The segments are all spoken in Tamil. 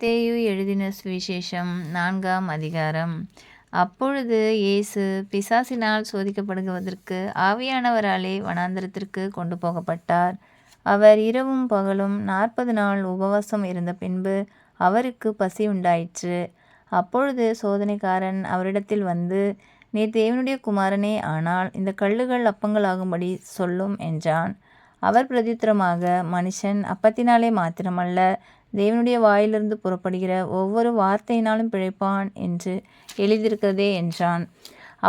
மத்தேயு எழுதின சுவிசேஷம் 4ஆம் அதிகாரம். அப்பொழுது இயேசு பிசாசினால் சோதிக்கப்படுவதற்கு ஆவியானவராலே வனாந்தரத்திற்கு கொண்டு போகப்பட்டார். அவர் இரவும் பகலும் 40 நாள் உபவாசம் இருந்த பின்பு அவருக்கு பசி உண்டாயிற்று. அப்பொழுது சோதனைக்காரன் அவரிடத்தில் வந்து, நீர் தேவனுடைய குமாரனே ஆனால் இந்த கல்லுகள் அப்பங்களாகும்படி சொல்லும் என்றான். அவர் பிரதியுத்தரமாக, மனுஷன் அப்பத்தினாலே மாத்திரமல்ல, தேவனுடைய வாயிலிருந்து புறப்படுகிற ஒவ்வொரு வார்த்தையினாலும் பிழைப்பான் என்று எழுதியிருக்கிறதே என்றான்.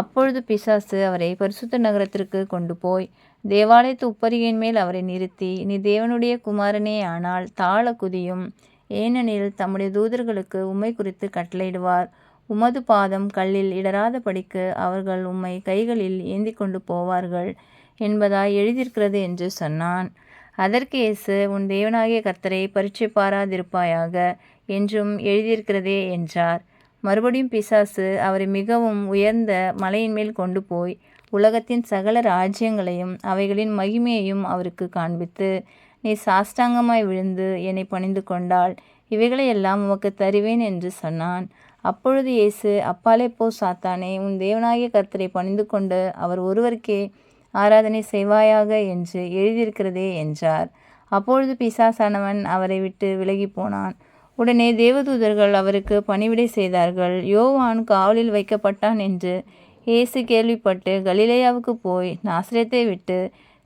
அப்பொழுது பிசாசு அவரை பரிசுத்த நகரத்திற்கு கொண்டு போய் தேவாலயத்து உப்பரிகையின் மேல் அவரை நிறுத்தி, நீ தேவனுடைய குமாரனே ஆனால் தாழ குதியும், ஏனெனில் தம்முடைய தூதர்களுக்கு உம்மை குறித்து கட்டளையிடுவார். உமது பாதம் கல்லில் இடராதபடிக்கு அவர்கள் உம்மை கைகளில் ஏந்தி கொண்டு போவார்கள் என்பதாய் எழுதியிருக்கிறது என்று சொன்னான். அதற்கு இயேசு, உன் தேவனாகிய கர்த்தரை பரீட்சை பாராதிருப்பாயாக என்றும் எழுதியிருக்கிறதே என்றார். மறுபடியும் பிசாசு அவரை மிகவும் உயர்ந்த மலையின் மேல் கொண்டு போய் உலகத்தின் சகல ராஜ்யங்களையும் அவைகளின் மகிமையையும் அவருக்கு காண்பித்து, நீ சாஷ்டாங்கமாய் விழுந்து என்னை பணிந்து கொண்டால் இவைகளையெல்லாம் உமக்கு தருவேன் என்று சொன்னான். அப்பொழுது இயேசு, அப்பாலே போ சாத்தானே, உன் தேவனாகிய கர்த்தரை பணிந்து கொண்டு அவர் ஒருவருக்கே ஆராதனை செய்வாயாக என்று எழுதியிருக்கிறதே என்றார். அப்பொழுது பிசாசானவன் அவரை விட்டு விலகி போனான். உடனே தேவதூதர்கள் அவருக்கு பணிவிடை செய்தார்கள். யோவான் காவலில் வைக்கப்பட்டான் என்று இயேசு கேள்விப்பட்டு கலிலேயாவுக்கு போய் நாசரேத்தை விட்டு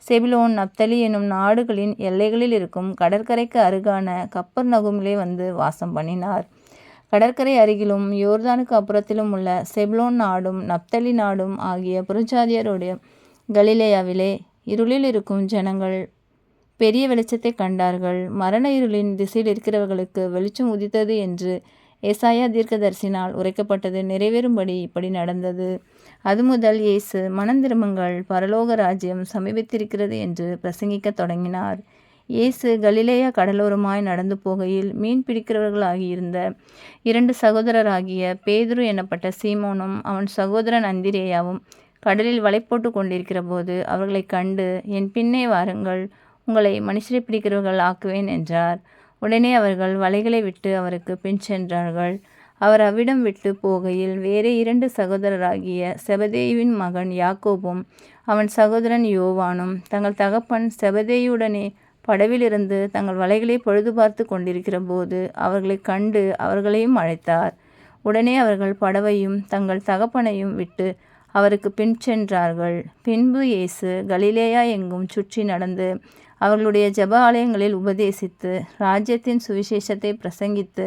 செபுலோன் நப்தலி என்னும் நாடுகளின் எல்லைகளில் இருக்கும் கடற்கரைக்கு அருகான கப்பர்நகூமிலே வந்து வாசம் பண்ணினார். கடற்கரை அருகிலும் யோர்தானுக்கு அப்புறத்திலும் உள்ள செபுலோன் நாடும் நப்தலி நாடும் ஆகிய புறஜாதியருடைய கலிலேயாவிலே இருளில் இருக்கும் ஜனங்கள் பெரிய வெளிச்சத்தை கண்டார்கள். மரண இருளின் திசையில் இருக்கிறவர்களுக்கு வெளிச்சம் உதித்தது என்று ஏசாயா தீர்க்கதரிசினால் உரைக்கப்பட்டது நிறைவேறும்படி இப்படி நடந்தது. அது முதல் இயேசு, மனந்திரும்புங்கள், பரலோக ராஜ்யம் சமீபித்திருக்கிறது என்று பிரசங்கிக்கத் தொடங்கினார். இயேசு கலிலேயா கடலோரமாய் நடந்து போகையில் மீன் பிடிக்கிறவர்களாகியிருந்த 2 சகோதரராகிய பேதுரு எனப்பட்ட சீமோனும் அவன் சகோதரன் அந்திரேயாவும் கடலில் வலை போட்டு கொண்டிருக்கிற போது அவர்களை கண்டு, என் பின்னே வாருங்கள், உங்களை மனுஷரை பிடிக்கிறவர்கள் ஆக்குவேன் என்றார். உடனே அவர்கள் வலைகளை விட்டு அவருக்கு பின் சென்றார்கள். அவர் அவ்விடம் விட்டு போகையில் வேறே 2 சகோதரராகிய செபதேயுவின் மகன் யாக்கோபும் அவன் சகோதரன் யோவானும் தங்கள் தகப்பன் செபதேயுடனே படவிலிருந்து தங்கள் வலைகளை பழுது பார்த்து கொண்டிருக்கிற போது அவர்களை கண்டு அவர்களையும் அழைத்தார். உடனே அவர்கள் படவையும் தங்கள் தகப்பனையும் விட்டு அவருக்கு பின் சென்றார்கள். பின்பு இயேசு கலிலேயா எங்கும் சுற்றி நடந்து அவர்களுடைய ஜெப ஆலயங்களில் உபதேசித்து ராஜ்யத்தின் சுவிசேஷத்தை பிரசங்கித்து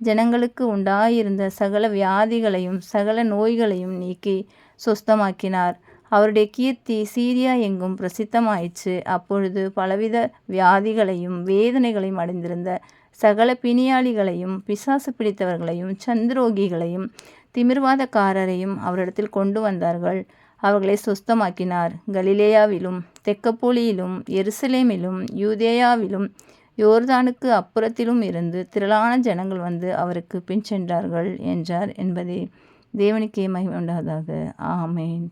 ஜனங்களுக்கு உண்டாயிருந்த சகல வியாதிகளையும் சகல நோய்களையும் நீக்கி சுஸ்தமாக்கினார். அவருடைய கீர்த்தி சீரியா எங்கும் பிரசித்தமாயிற்று. அப்பொழுது பலவித வியாதிகளையும் வேதனைகளையும் அடைந்திருந்த சகல பிணியாளிகளையும் பிசாசு பிடித்தவர்களையும் சந்திரோகிகளையும் திமிர்வாதக்காரரையும் அவரிடத்தில் கொண்டு வந்தார்கள். அவர்களை சுஸ்தமாக்கினார். கலிலேயாவிலும் தெக்கப்போலியிலும் எருசலேமிலும் யூதேயாவிலும் யோர்தானுக்கு அப்புறத்திலும் இருந்து திரளான ஜனங்கள் வந்து அவருக்கு பின் சென்றார்கள் என்றார் என்பதே. தேவனுக்கே மகிமை உண்டாவதாக. ஆமென்.